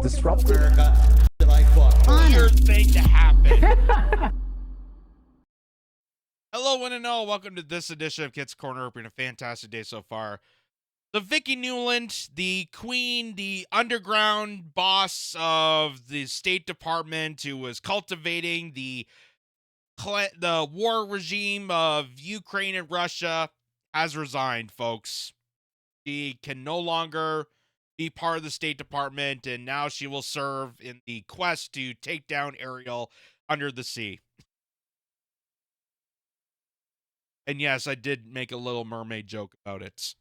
disrupted. America, like fuck. Weird thing to happen. Hello, one and all. Welcome to this edition of Kitz Corner. Hope you're having a fantastic day so far. The Vicky Nuland, the queen, the underground boss of the State Department, who was cultivating the war regime of Ukraine and Russia, has resigned, folks. She can no longer be part of the State Department, and now she will serve in the quest to take down Ariel under the sea. And yes, I did make a Little Mermaid joke about it.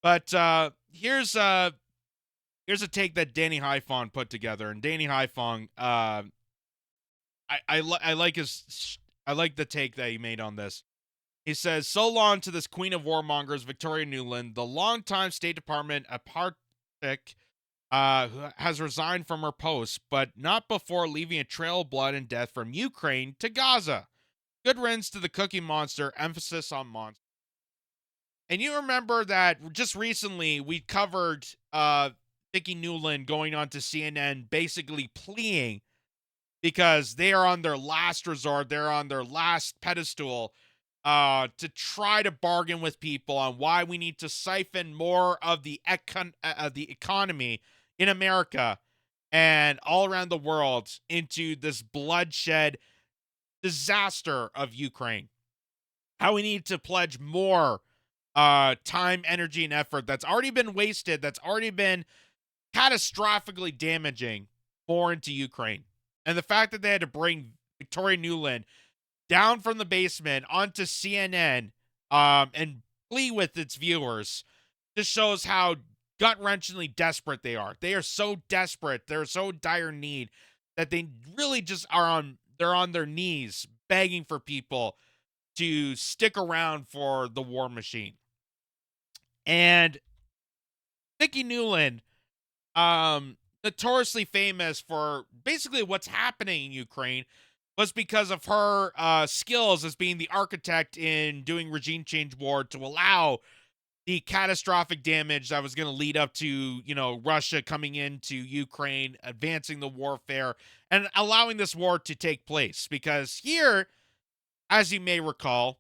But here's a take that Danny Haifong put together. And Danny Haifong, I like the take that he made on this. He says, "So long to this queen of warmongers, Victoria Nuland, the longtime State Department apparatchik, who has resigned from her post, but not before leaving a trail of blood and death from Ukraine to Gaza. Good riddance to the cookie monster, emphasis on monster." And you remember that just recently we covered Vicky Nuland going on to CNN basically pleading because they are on their last resort, they're on their last pedestal to try to bargain with people on why we need to siphon more of the economy in America and all around the world into this bloodshed disaster of Ukraine. How we need to pledge more time, energy, and effort that's already been wasted, that's already been catastrophically damaging more into Ukraine. And the fact that they had to bring Victoria Nuland down from the basement onto CNN and plead with its viewers just shows how gut-wrenchingly desperate they are. They are so desperate, they're so dire need that they really just they're on their knees begging for people to stick around for the war machine. And Vicky Nuland, notoriously famous for basically what's happening in Ukraine, was because of her skills as being the architect in doing regime change war to allow the catastrophic damage that was going to lead up to, Russia coming into Ukraine, advancing the warfare, and allowing this war to take place. Because here, as you may recall,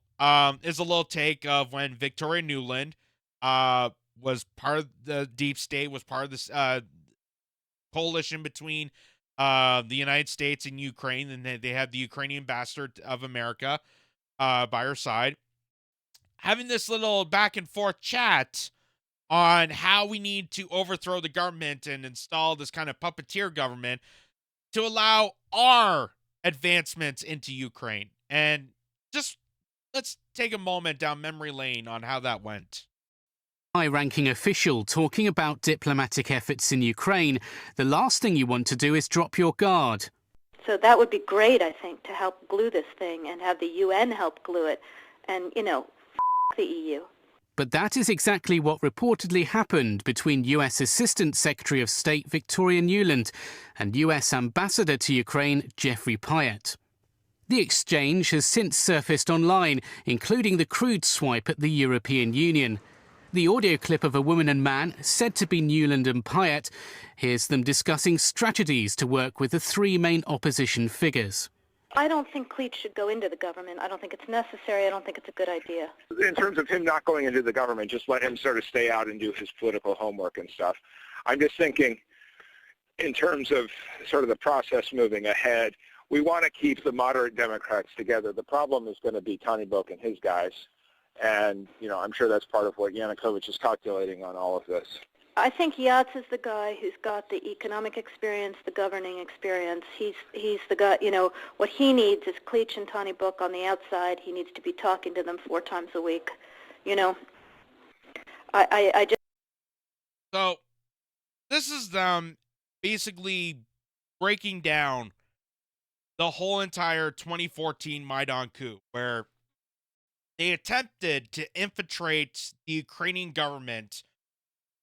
is a little take of when Victoria Nuland was part of the deep state, was part of this coalition between the United States and Ukraine, and they had the Ukrainian ambassador of America by her side, having this little back and forth chat on how we need to overthrow the government and install this kind of puppeteer government to allow our advancements into Ukraine. And just let's take a moment down memory lane on how that went. High-ranking official talking about diplomatic efforts in Ukraine. The last thing you want to do is drop your guard. So that would be great, I think, to help glue this thing and have the UN help glue it and, the EU. But that is exactly what reportedly happened between US Assistant Secretary of State Victoria Nuland and US Ambassador to Ukraine Jeffrey Pyatt. The exchange has since surfaced online, including the crude swipe at the European Union. The audio clip of a woman and man, said to be Nuland and Pyatt, hears them discussing strategies to work with the three main opposition figures. I don't think Kitz should go into the government. I don't think it's necessary. I don't think it's a good idea. In terms of him not going into the government, just let him sort of stay out and do his political homework and stuff. I'm just thinking in terms of sort of the process moving ahead, we want to keep the moderate Democrats together. The problem is going to be Tony Book and his guys. And, I'm sure that's part of what Yanukovych is calculating on all of this. I think Yats is the guy who's got the economic experience, the governing experience. He's the guy, what he needs is Kitz and Tony Book on the outside. He needs to be talking to them 4 times a week. I just... So, this is them basically breaking down the whole entire 2014 Maidan coup, where they attempted to infiltrate the Ukrainian government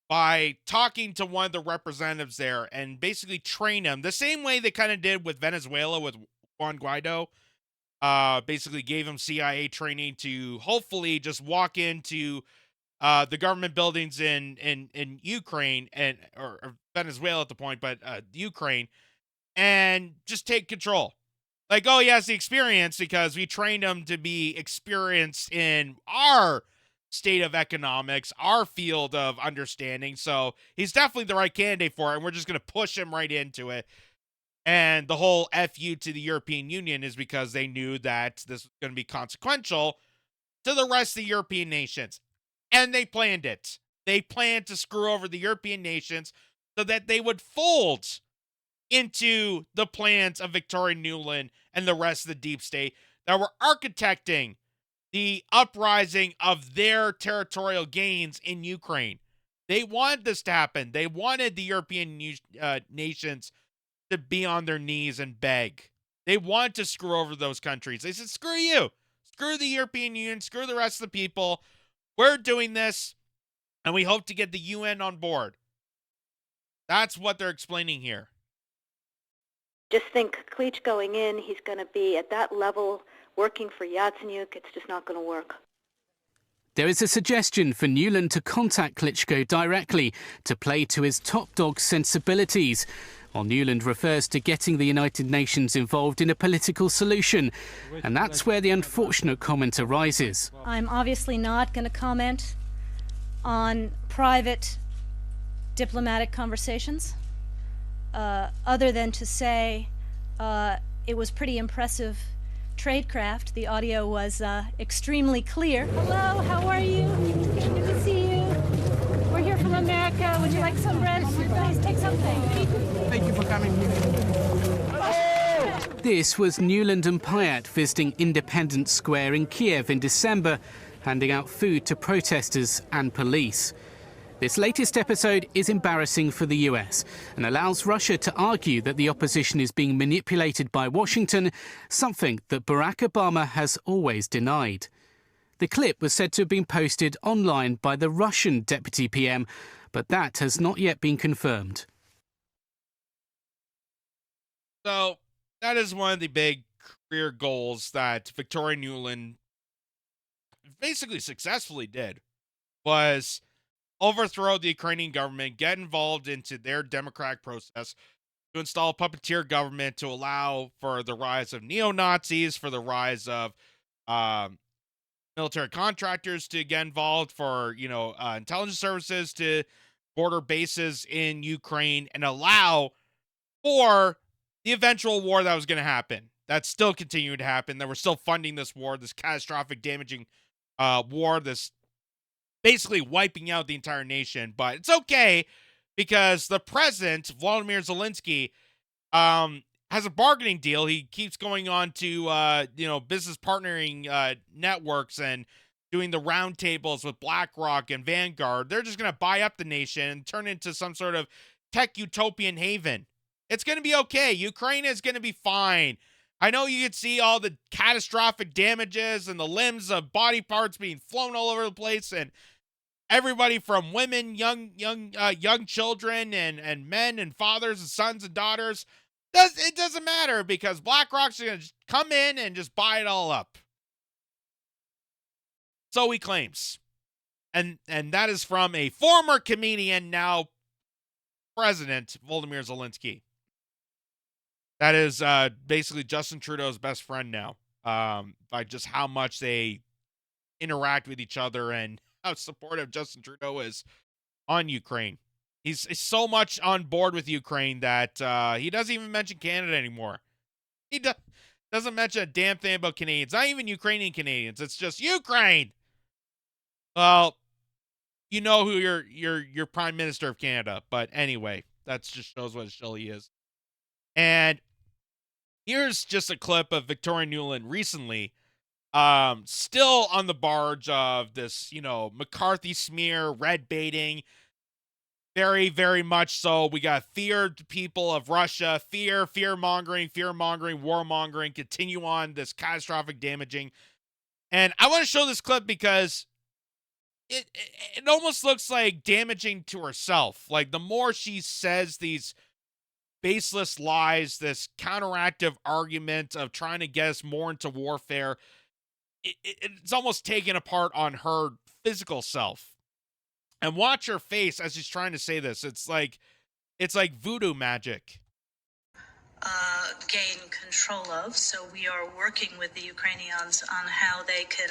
by talking to one of the representatives there and basically train him the same way they kind of did with Venezuela with Juan Guaido. Basically gave him CIA training to hopefully just walk into the government buildings in Ukraine or Venezuela at the point, but Ukraine, and just take control. Like, oh, he has the experience because we trained him to be experienced in our state of economics, our field of understanding. So he's definitely the right candidate for it, and we're just going to push him right into it. And the whole FU to the European Union is because they knew that this was going to be consequential to the rest of the European nations. And they planned it. They planned to screw over the European nations so that they would fold into the plans of Victoria Nuland and the rest of the deep state that were architecting the uprising of their territorial gains in Ukraine. They wanted this to happen. They wanted the European nations to be on their knees and beg. They wanted to screw over those countries. They said, screw you. Screw the European Union. Screw the rest of the people. We're doing this, and we hope to get the UN on board. That's what they're explaining here. Just think, Klitsch going in, he's going to be at that level working for Yatsenyuk. It's just not going to work. There is a suggestion for Nuland to contact Klitschko directly to play to his top dog sensibilities, while Nuland refers to getting the United Nations involved in a political solution. And that's where the unfortunate comment arises. I'm obviously not going to comment on private diplomatic conversations, other than to say it was pretty impressive tradecraft. The audio was extremely clear. Hello, how are you? Good to see you. We're here from America. Would you like some bread? Please take something. Thank you for coming. This was Nuland and Payet visiting Independence Square in Kiev in December, handing out food to protesters and police. This latest episode is embarrassing for the US and allows Russia to argue that the opposition is being manipulated by Washington, something that Barack Obama has always denied. The clip was said to have been posted online by the Russian deputy PM, but that has not yet been confirmed. So that is one of the big career goals that Victoria Nuland basically successfully did, was overthrow the Ukrainian government, get involved into their democratic process to install a puppeteer government to allow for the rise of neo-Nazis, for the rise of military contractors to get involved, for, intelligence services to border bases in Ukraine, and allow for the eventual war that was going to happen. That's still continuing to happen. That we're still funding this war, this catastrophic, damaging war, this basically wiping out the entire nation. But it's okay because the president, Volodymyr Zelensky, has a bargaining deal. He keeps going on to, business partnering networks and doing the roundtables with BlackRock and Vanguard. They're just going to buy up the nation and turn it into some sort of tech utopian haven. It's going to be okay. Ukraine is going to be fine. I know you could see all the catastrophic damages and the limbs of body parts being flown all over the place, and everybody from women, young children, and men and fathers and sons and daughters. It doesn't matter because BlackRock's going to come in and just buy it all up. So he claims. And that is from a former comedian, now President Volodymyr Zelensky. That is basically Justin Trudeau's best friend now, by just how much they interact with each other and how supportive Justin Trudeau is on Ukraine. He's so much on board with Ukraine that he doesn't even mention Canada anymore. He doesn't mention a damn thing about Canadians, not even Ukrainian Canadians. It's just Ukraine. Well, you know who your Prime Minister of Canada, but anyway, that just shows what a shill he is. And here's just a clip of Victoria Nuland recently, still on the barge of this, McCarthy smear, red baiting. Very, very much so. We got feared people of Russia, fear-mongering, warmongering, continue on this catastrophic damaging. And I want to show this clip because it almost looks like damaging to herself. Like, the more she says these baseless lies, this counteractive argument of trying to get us more into warfare, it's almost taken apart on her physical self. And watch her face as she's trying to say this. It's like voodoo magic. Gain control of. So we are working with the Ukrainians on how they can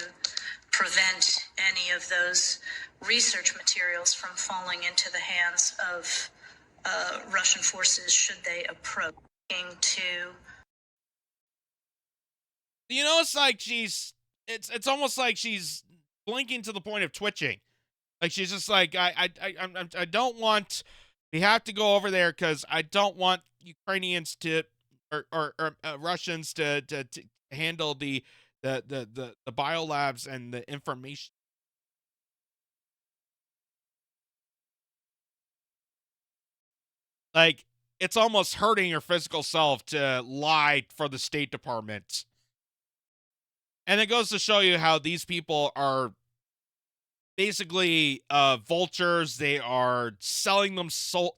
prevent any of those research materials from falling into the hands of Russian forces should they approach. To It's like it's almost like she's blinking to the point of twitching. Like she's just like, I don't want. We have to go over there because I don't want Ukrainians to or Russians to handle the biolabs and the information. Like, it's almost hurting her physical self to lie for the State Department. And it goes to show you how these people are basically vultures. They are selling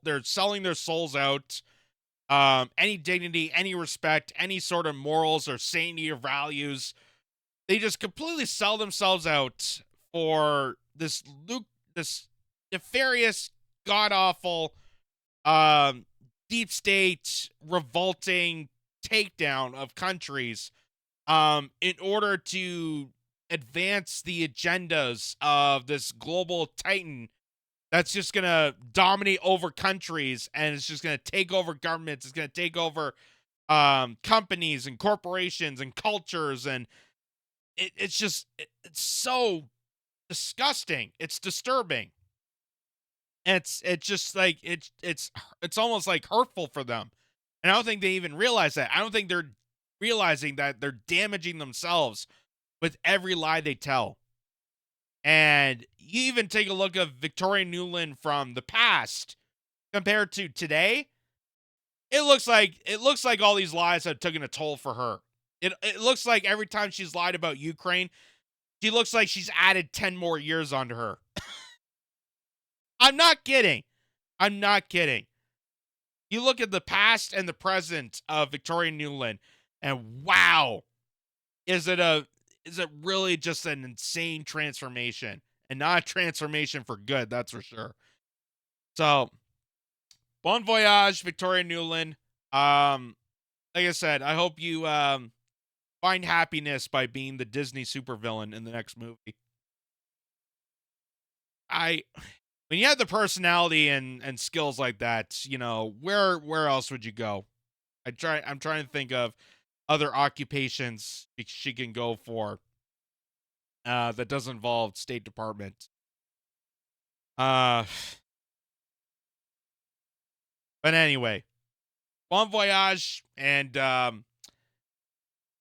they're selling their souls out. Any dignity, any respect, any sort of morals or sanity or values. They just completely sell themselves out for this nefarious, god-awful, deep state, revolting takedown of countries in order to advance the agendas of this global titan that's just going to dominate over countries, and it's just going to take over governments. It's going to take over companies and corporations and cultures, and it's so disgusting. It's disturbing. It's just like it's almost like hurtful for them. And I don't think they even realize that. I don't think they're realizing that they're damaging themselves with every lie they tell. And you even take a look at Victoria Nuland from the past compared to today. It looks like all these lies have taken a toll for her. It looks like every time she's lied about Ukraine, she looks like she's added 10 more years onto her. I'm not kidding. I'm not kidding. You look at the past and the present of Victoria Nuland, and wow, is it really just an insane transformation, and not a transformation for good, that's for sure. So, bon voyage, Victoria Nuland. Like I said, I hope you find happiness by being the Disney supervillain in the next movie. When you have the personality and skills like that, where else would you go? I'm trying to think of other occupations she can go for that doesn't involve State Department. But anyway, bon voyage, and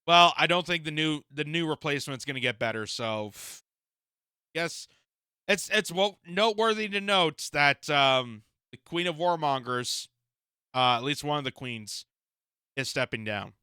well, I don't think the new replacement's gonna get better. So, yes, it's noteworthy to note that the Queen of Warmongers, at least one of the queens, is stepping down.